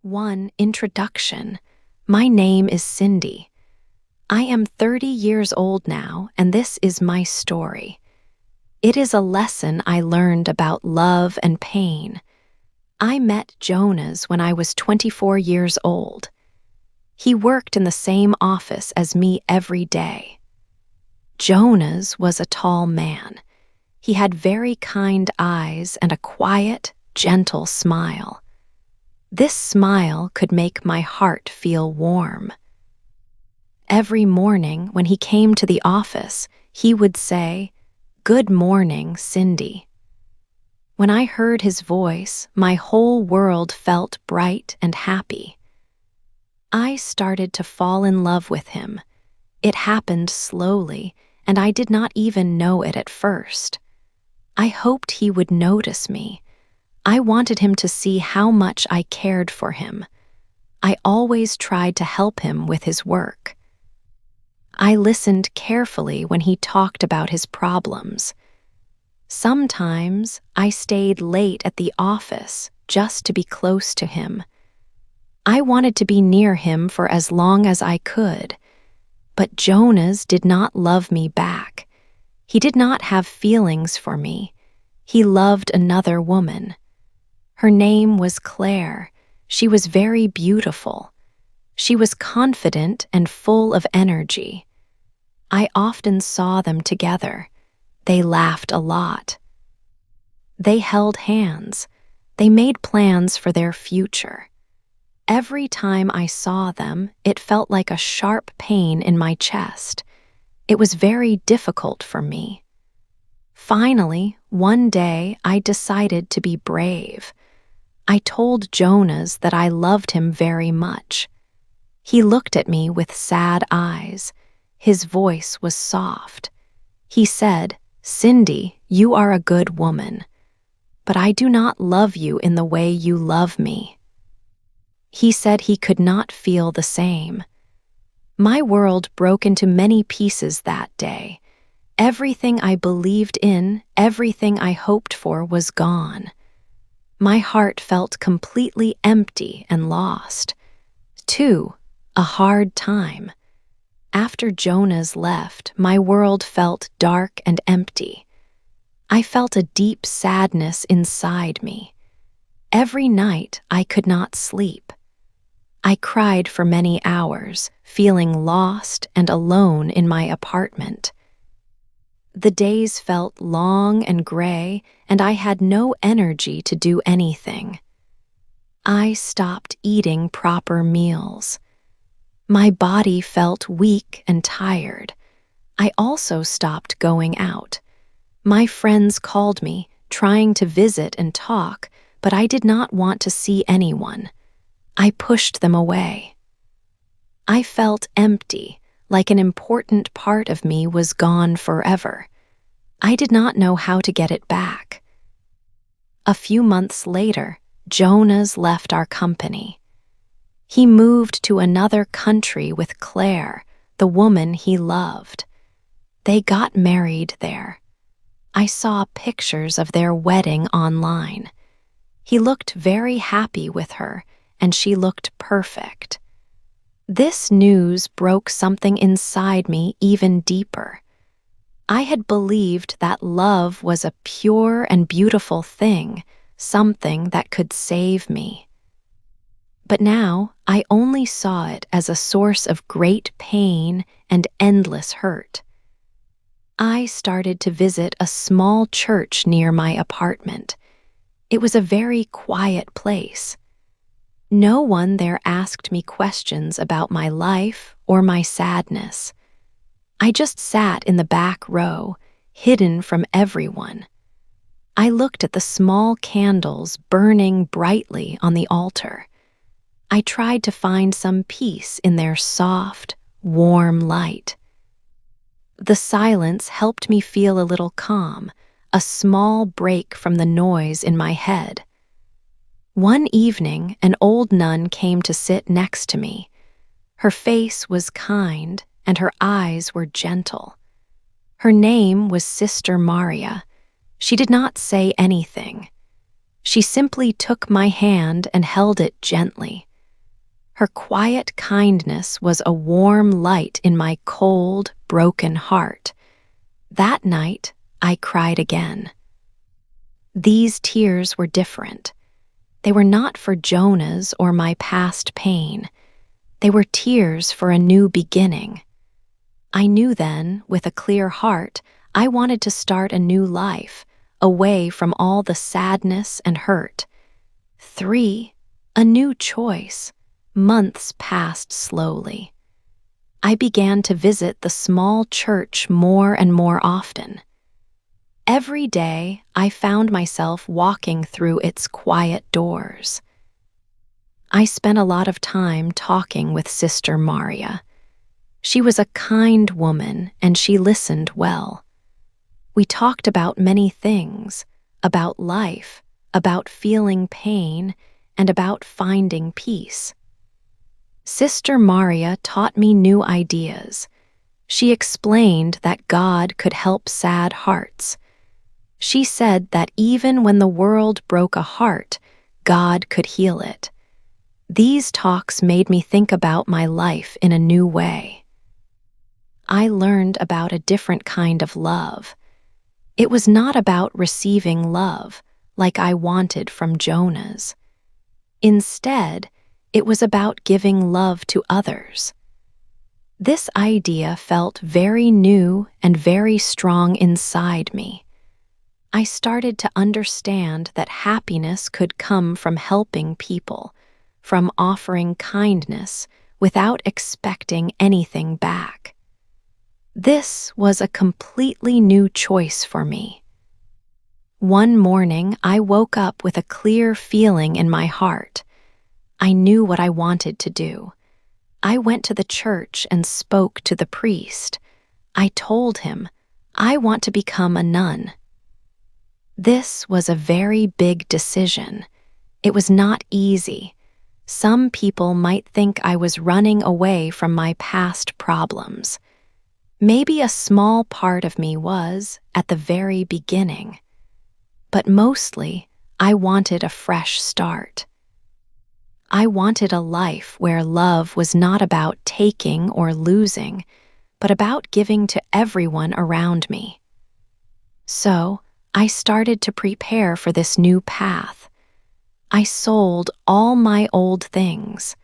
1 Introduction. My name is Cindy. I am 30 years old now, and this is my story. It is a lesson I learned about love and pain. I met Jonas when I was 24 years old. He worked in the same office as me every day. Jonas was a tall man. He had very kind eyes and a quiet, gentle smile. This smile could make my heart feel warm. Every morning when he came to the office, he would say, "Good morning, Cindy." When I heard his voice, my whole world felt bright and happy. I started to fall in love with him. It happened slowly, and I did not even know it at first. I hoped he would notice me. I wanted him to see how much I cared for him. I always tried to help him with his work. I listened carefully when he talked about his problems. Sometimes I stayed late at the office just to be close to him. I wanted to be near him for as long as I could, but Jonas did not love me back. He did not have feelings for me. He loved another woman. Her name was Claire. She was very beautiful. She was confident and full of energy. I often saw them together. They laughed a lot. They held hands. They made plans for their future. Every time I saw them, it felt like a sharp pain in my chest. It was very difficult for me. Finally, one day, I decided to be brave. I told Jonas that I loved him very much. He looked at me with sad eyes. His voice was soft. He said, "Cindy, you are a good woman, but I do not love you in the way you love me." He said he could not feel the same. My world broke into many pieces that day. Everything I believed in, everything I hoped for was gone. My heart felt completely empty and lost. 2. A hard time. After Jonas left, my world felt dark and empty. I felt a deep sadness inside me. Every night I could not sleep. I cried for many hours, feeling lost and alone in my apartment. The days felt long and gray, and I had no energy to do anything. I stopped eating proper meals. My body felt weak and tired. I also stopped going out. My friends called me, trying to visit and talk, but I did not want to see anyone. I pushed them away. I felt empty, like an important part of me was gone forever. I did not know how to get it back. A few months later, Jonas left our company. He moved to another country with Claire, the woman he loved. They got married there. I saw pictures of their wedding online. He looked very happy with her, and she looked perfect. This news broke something inside me even deeper. I had believed that love was a pure and beautiful thing, something that could save me. But now I only saw it as a source of great pain and endless hurt. I started to visit a small church near my apartment. It was a very quiet place. No one there asked me questions about my life or my sadness. I just sat in the back row, hidden from everyone. I looked at the small candles burning brightly on the altar. I tried to find some peace in their soft, warm light. The silence helped me feel a little calm, a small break from the noise in my head. One evening, an old nun came to sit next to me. Her face was kind, and her eyes were gentle. Her name was Sister Maria. She did not say anything. She simply took my hand and held it gently. Her quiet kindness was a warm light in my cold, broken heart. That night, I cried again. These tears were different. They were not for Jonah's or my past pain. They were tears for a new beginning. I knew then, with a clear heart, I wanted to start a new life, away from all the sadness and hurt. 3. A new choice. Months passed slowly. I began to visit the small church more and more often. Every day, I found myself walking through its quiet doors. I spent a lot of time talking with Sister Maria. She was a kind woman, and she listened well. We talked about many things, about life, about feeling pain, and about finding peace. Sister Maria taught me new ideas. She explained that God could help sad hearts. She said that even when the world broke a heart, God could heal it. These talks made me think about my life in a new way. I learned about a different kind of love. It was not about receiving love, like I wanted from Jonah's. Instead, it was about giving love to others. This idea felt very new and very strong inside me. I started to understand that happiness could come from helping people, from offering kindness without expecting anything back. This was a completely new choice for me. One morning, I woke up with a clear feeling in my heart. I knew what I wanted to do. I went to the church and spoke to the priest. I told him, I want to become a nun. This was a very big decision. It was not easy. Some people might think I was running away from my past problems. Maybe a small part of me was, at the very beginning. But mostly, I wanted a fresh start. I wanted a life where love was not about taking or losing, but about giving to everyone around me. So, I started to prepare for this new path. I sold all my old things.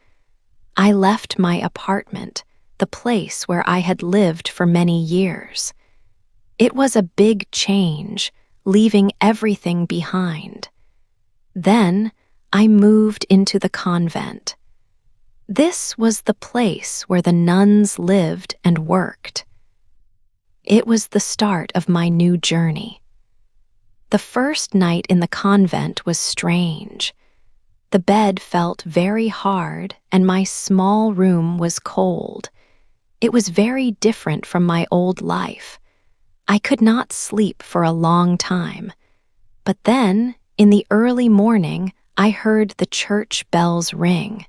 I left my apartment, the place where I had lived for many years. It was a big change, leaving everything behind. Then, I moved into the convent. This was the place where the nuns lived and worked. It was the start of my new journey. The first night in the convent was strange. The bed felt very hard, and my small room was cold. It was very different from my old life. I could not sleep for a long time. But then, in the early morning, I heard the church bells ring.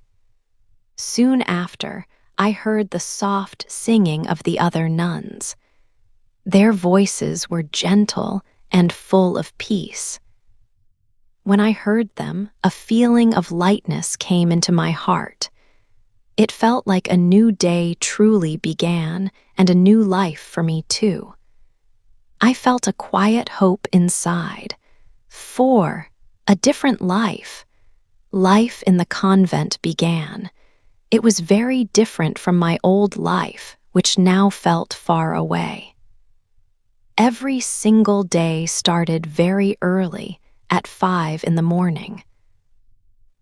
Soon after, I heard the soft singing of the other nuns. Their voices were gentle and full of peace. When I heard them, a feeling of lightness came into my heart. It felt like a new day truly began, and a new life for me too. I felt a quiet hope inside. A different life. Life in the convent began. It was very different from my old life, which now felt far away. Every single day started very early, at 5 in the morning.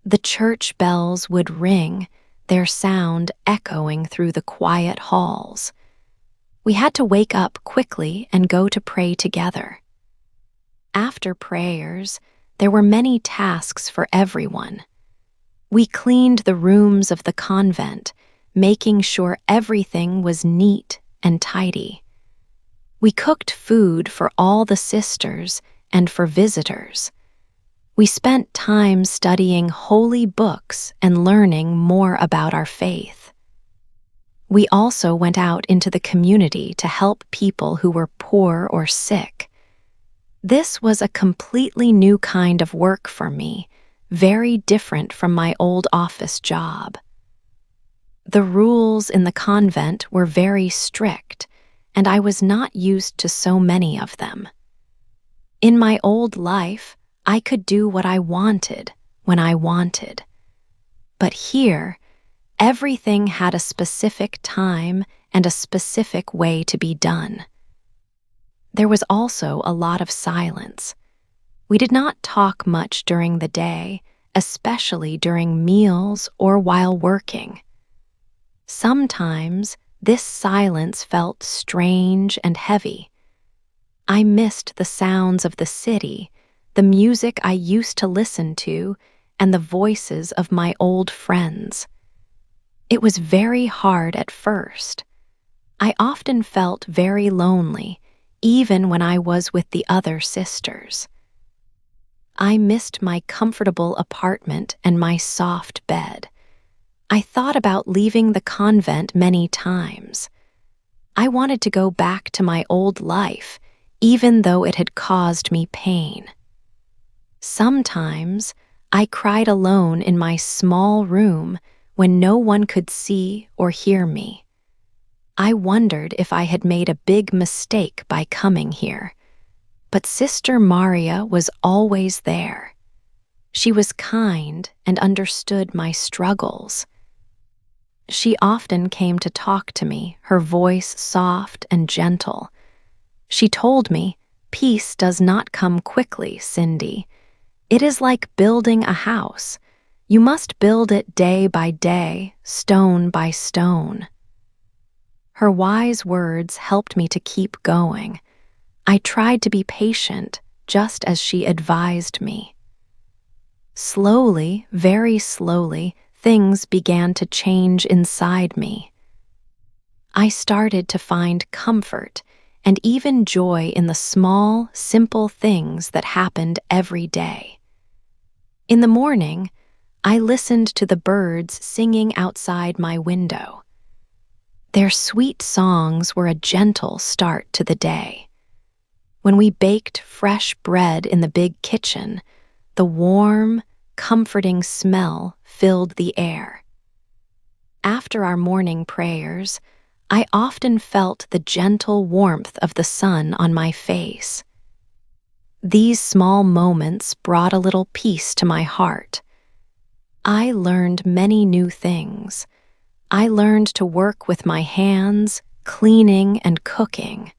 The church bells would ring, their sound echoing through the quiet halls. We had to wake up quickly and go to pray together. After prayers, there were many tasks for everyone. We cleaned the rooms of the convent, making sure everything was neat and tidy. We cooked food for all the sisters and for visitors. We spent time studying holy books and learning more about our faith. We also went out into the community to help people who were poor or sick. This was a completely new kind of work for me, very different from my old office job. The rules in the convent were very strict, and I was not used to so many of them. In my old life, I could do what I wanted when I wanted. But here, everything had a specific time and a specific way to be done. There was also a lot of silence. We did not talk much during the day, especially during meals or while working. Sometimes this silence felt strange and heavy. I missed the sounds of the city, the music I used to listen to, and the voices of my old friends. It was very hard at first. I often felt very lonely, even when I was with the other sisters. I missed my comfortable apartment and my soft bed. I thought about leaving the convent many times. I wanted to go back to my old life, even though it had caused me pain. Sometimes I cried alone in my small room when no one could see or hear me. I wondered if I had made a big mistake by coming here. But Sister Maria was always there. She was kind and understood my struggles. She often came to talk to me, her voice soft and gentle. She told me, "Peace does not come quickly, Cindy. It is like building a house. You must build it day by day, stone by stone." Her wise words helped me to keep going. I tried to be patient, just as she advised me. Slowly, very slowly, things began to change inside me. I started to find comfort and even joy in the small, simple things that happened every day. In the morning, I listened to the birds singing outside my window. Their sweet songs were a gentle start to the day. When we baked fresh bread in the big kitchen, the warm, comforting smell filled the air. After our morning prayers, I often felt the gentle warmth of the sun on my face. These small moments brought a little peace to my heart. I learned many new things. I learned to work with my hands, cleaning and cooking.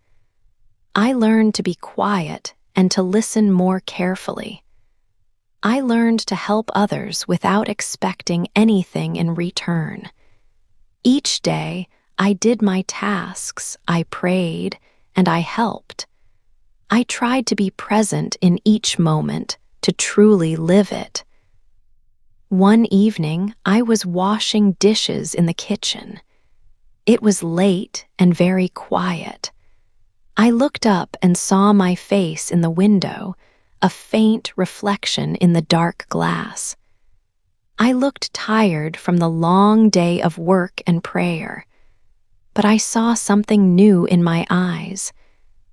I learned to be quiet and to listen more carefully. I learned to help others without expecting anything in return. Each day, I did my tasks, I prayed, and I helped. I tried to be present in each moment, to truly live it. One evening, I was washing dishes in the kitchen. It was late and very quiet. I looked up and saw my face in the window, a faint reflection in the dark glass. I looked tired from the long day of work and prayer, but I saw something new in my eyes.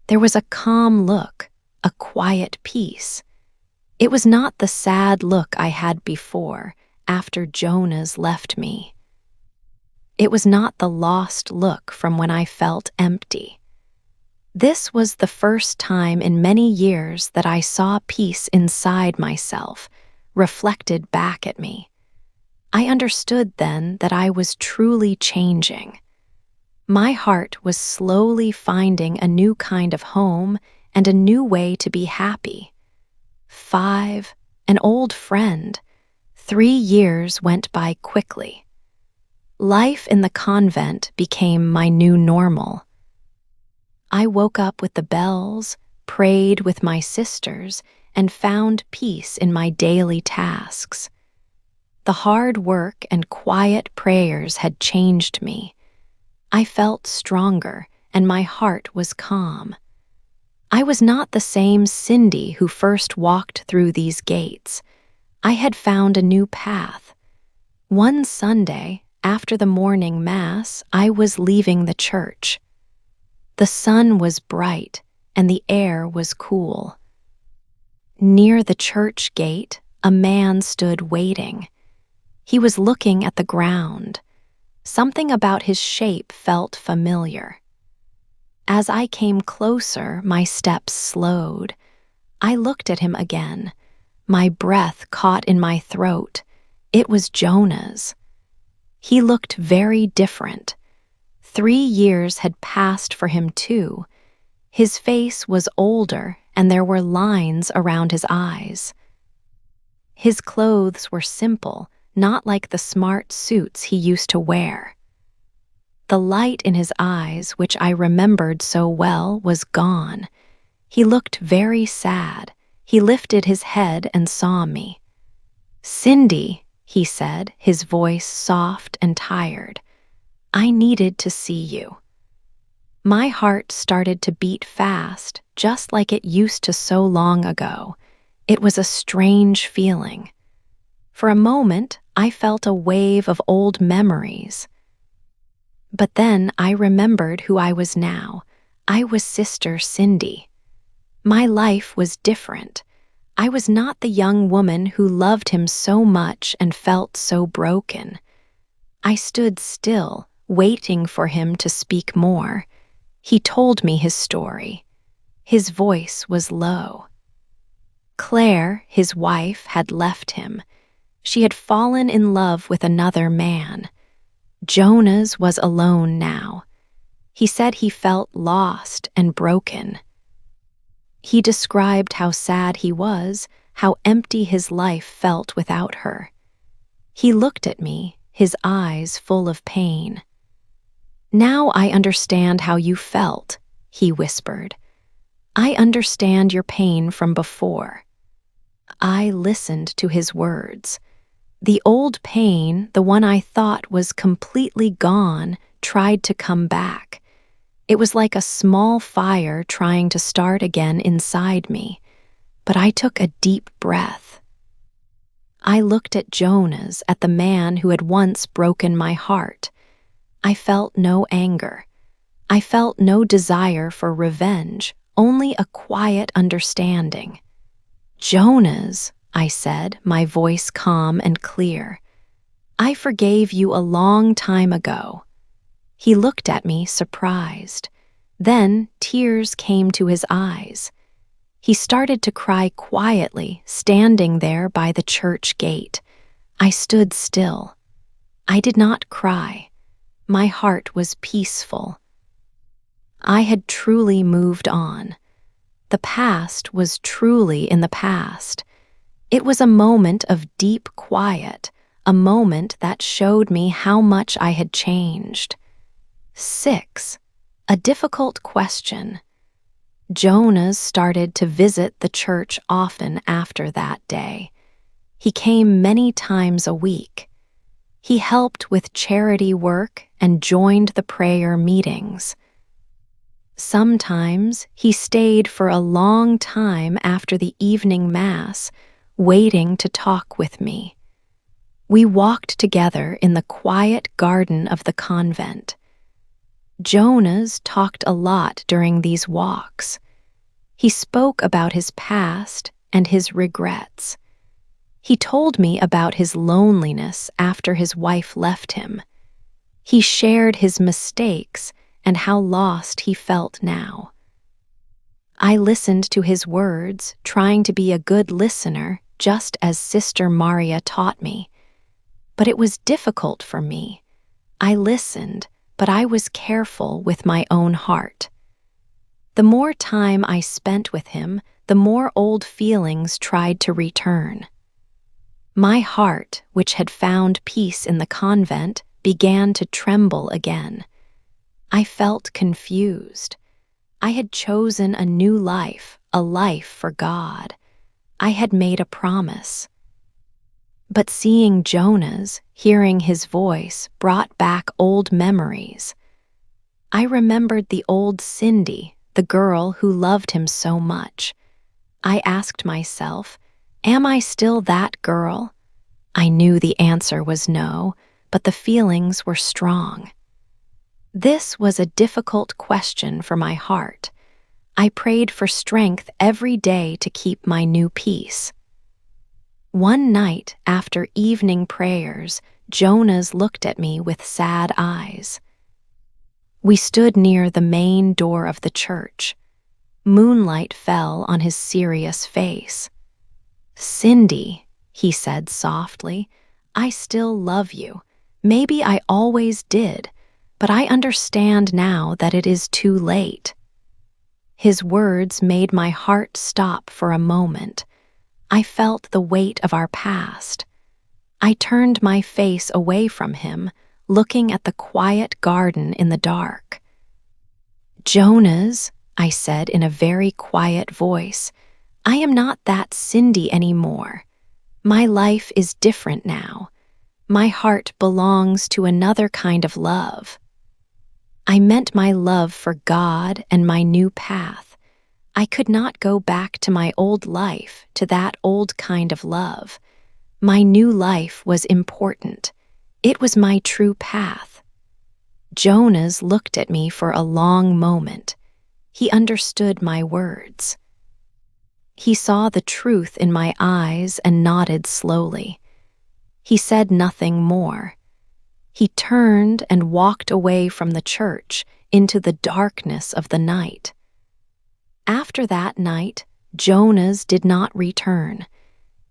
There was a calm look, a quiet peace. It was not the sad look I had before, after Jonas left me. It was not the lost look from when I felt empty. This was the first time in many years that I saw peace inside myself, reflected back at me. I understood then that I was truly changing. My heart was slowly finding a new kind of home and a new way to be happy. 5, an old friend. 3 years went by quickly. Life in the convent became my new normal. I woke up with the bells, prayed with my sisters, and found peace in my daily tasks. The hard work and quiet prayers had changed me. I felt stronger, and my heart was calm. I was not the same Cindy who first walked through these gates. I had found a new path. One Sunday, after the morning mass, I was leaving the church. The sun was bright, and the air was cool. Near the church gate, a man stood waiting. He was looking at the ground. Something about his shape felt familiar. As I came closer, my steps slowed. I looked at him again. My breath caught in my throat. It was Jonah's. He looked very different. 3 years had passed for him too. His face was older, and there were lines around his eyes. His clothes were simple, not like the smart suits he used to wear. The light in his eyes, which I remembered so well, was gone. He looked very sad. He lifted his head and saw me. "Cindy," he said, his voice soft and tired, "I needed to see you." My heart started to beat fast, just like it used to so long ago. It was a strange feeling. For a moment, I felt a wave of old memories. But then I remembered who I was now. I was Sister Cindy. My life was different. I was not the young woman who loved him so much and felt so broken. I stood still, waiting for him to speak more. He told me his story. His voice was low. Claire, his wife, had left him. She had fallen in love with another man. Jonas was alone now. He said he felt lost and broken. He described how sad he was, how empty his life felt without her. He looked at me, his eyes full of pain. "Now I understand how you felt," he whispered. "I understand your pain from before." I listened to his words. The old pain, the one I thought was completely gone, tried to come back. It was like a small fire trying to start again inside me, but I took a deep breath. I looked at Jonas, at the man who had once broken my heart. I felt no anger. I felt no desire for revenge, only a quiet understanding. "Jonas," I said, my voice calm and clear, "I forgave you a long time ago." He looked at me, surprised. Then tears came to his eyes. He started to cry quietly, standing there by the church gate. I stood still. I did not cry. My heart was peaceful. I had truly moved on. The past was truly in the past. It was a moment of deep quiet, a moment that showed me how much I had changed. 6. A difficult question. Jonas started to visit the church often after that day. He came many times a week. He helped with charity work and joined the prayer meetings. Sometimes he stayed for a long time after the evening mass, waiting to talk with me. We walked together in the quiet garden of the convent. Jonas talked a lot during these walks. He spoke about his past and his regrets. He told me about his loneliness after his wife left him. He shared his mistakes and how lost he felt now. I listened to his words, trying to be a good listener, just as Sister Maria taught me. But it was difficult for me. I listened, but I was careful with my own heart. The more time I spent with him, the more old feelings tried to return. My heart, which had found peace in the convent, began to tremble again. I felt confused. I had chosen a new life, a life for God. I had made a promise. But seeing Jonas, hearing his voice, brought back old memories. I remembered the old Cindy, the girl who loved him so much. I asked myself, am I still that girl? I knew the answer was no, but the feelings were strong. This was a difficult question for my heart. I prayed for strength every day to keep my new peace. One night, after evening prayers, Jonas looked at me with sad eyes. We stood near the main door of the church. Moonlight fell on his serious face. "Cindy," he said softly, "I still love you. Maybe I always did, but I understand now that it is too late." His words made my heart stop for a moment. I felt the weight of our past. I turned my face away from him, looking at the quiet garden in the dark. "Jonas," I said in a very quiet voice, "I am not that Cindy anymore. My life is different now. My heart belongs to another kind of love." I meant my love for God and my new path. I could not go back to my old life, to that old kind of love. My new life was important. It was my true path. Jonas looked at me for a long moment. He understood my words. He saw the truth in my eyes and nodded slowly. He said nothing more. He turned and walked away from the church into the darkness of the night. After that night, Jonas did not return.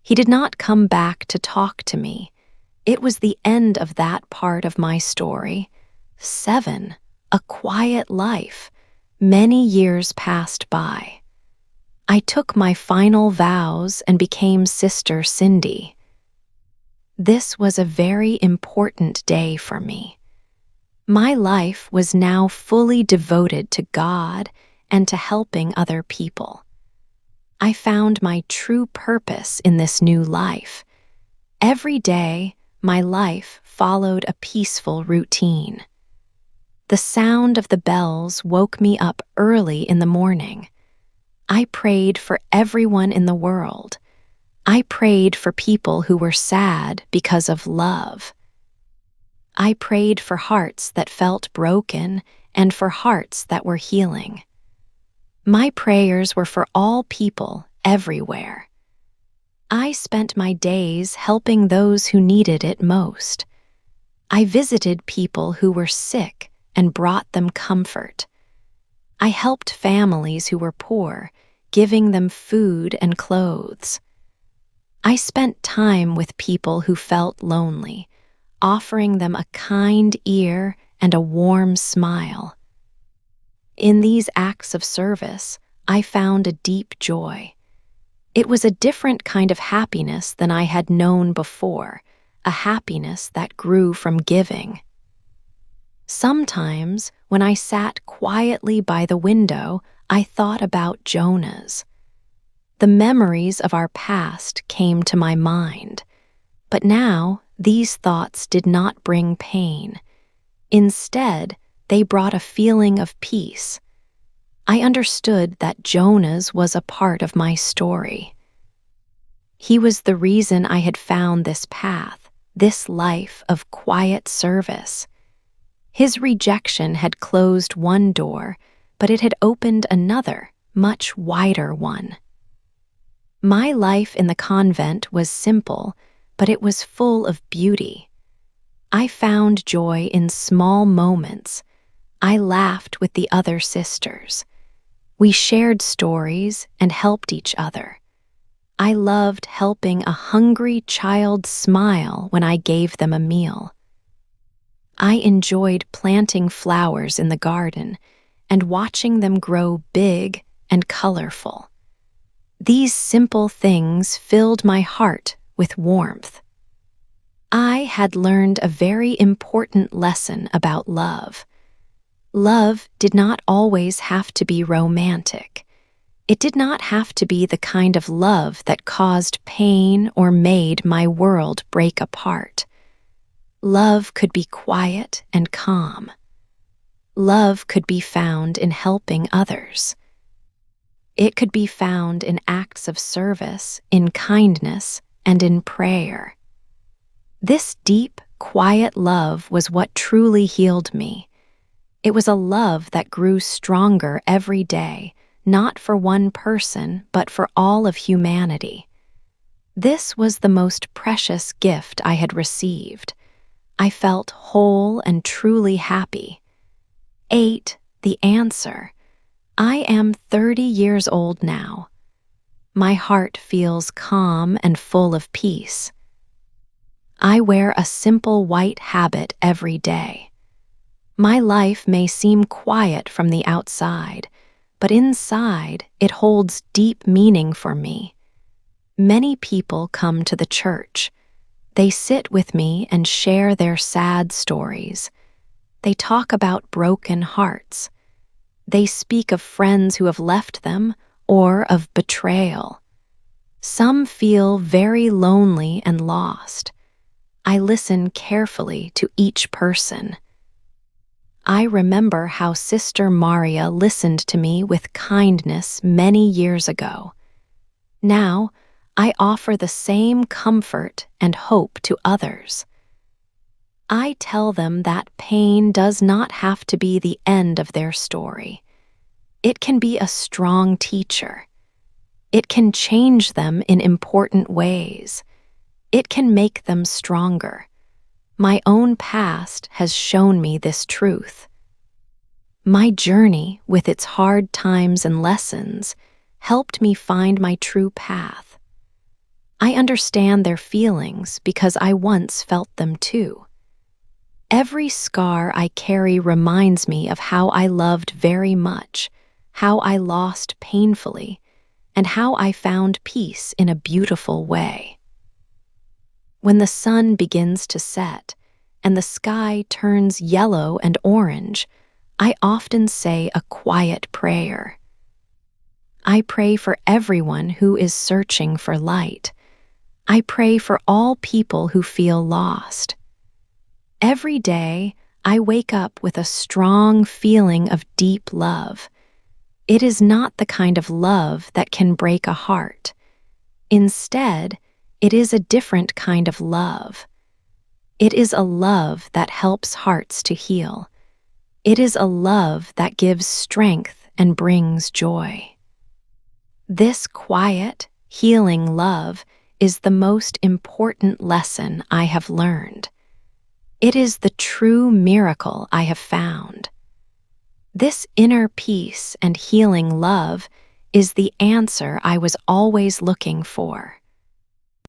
He did not come back to talk to me. It was the end of that part of my story. 7, a quiet life. Many years passed by. I took my final vows and became Sister Cindy. This was a very important day for me. My life was now fully devoted to God and to helping other people. I found my true purpose in this new life. Every day, my life followed a peaceful routine. The sound of the bells woke me up early in the morning. I prayed for everyone in the world. I prayed for people who were sad because of love. I prayed for hearts that felt broken and for hearts that were healing. My prayers were for all people everywhere. I spent my days helping those who needed it most. I visited people who were sick and brought them comfort. I helped families who were poor, giving them food and clothes. I spent time with people who felt lonely, offering them a kind ear and a warm smile. In these acts of service, I found a deep joy. It was a different kind of happiness than I had known before, a happiness that grew from giving. Sometimes, when I sat quietly by the window, I thought about Jonas. The memories of our past came to my mind, but now these thoughts did not bring pain. Instead, they brought a feeling of peace. I understood that Jonas was a part of my story. He was the reason I had found this path, this life of quiet service. His rejection had closed one door, but it had opened another, much wider one. My life in the convent was simple, but it was full of beauty. I found joy in small moments. I laughed with the other sisters. We shared stories and helped each other. I loved helping a hungry child smile when I gave them a meal. I enjoyed planting flowers in the garden and watching them grow big and colorful. These simple things filled my heart with warmth. I had learned a very important lesson about love. Love did not always have to be romantic. It did not have to be the kind of love that caused pain or made my world break apart. Love could be quiet and calm. Love could be found in helping others. It could be found in acts of service, in kindness, and in prayer. This deep, quiet love was what truly healed me. It was a love that grew stronger every day, not for one person, but for all of humanity. This was the most precious gift I had received. I felt whole and truly happy. 8. The answer. I am 30 years old now. My heart feels calm and full of peace. I wear a simple white habit every day. My life may seem quiet from the outside, but inside it holds deep meaning for me. Many people come to the church. They sit with me and share their sad stories. They talk about broken hearts. They speak of friends who have left them or of betrayal. Some feel very lonely and lost. I listen carefully to each person. I remember how Sister Maria listened to me with kindness many years ago. Now, I offer the same comfort and hope to others. I tell them that pain does not have to be the end of their story. It can be a strong teacher. It can change them in important ways. It can make them stronger. My own past has shown me this truth. My journey, with its hard times and lessons, helped me find my true path. I understand their feelings because I once felt them too. Every scar I carry reminds me of how I loved very much, how I lost painfully, and how I found peace in a beautiful way. When the sun begins to set and the sky turns yellow and orange, I often say a quiet prayer. I pray for everyone who is searching for light. I pray for all people who feel lost. Every day, I wake up with a strong feeling of deep love. It is not the kind of love that can break a heart. Instead, it is a different kind of love. It is a love that helps hearts to heal. It is a love that gives strength and brings joy. This quiet, healing love is the most important lesson I have learned. It is the true miracle I have found. This inner peace and healing love is the answer I was always looking for.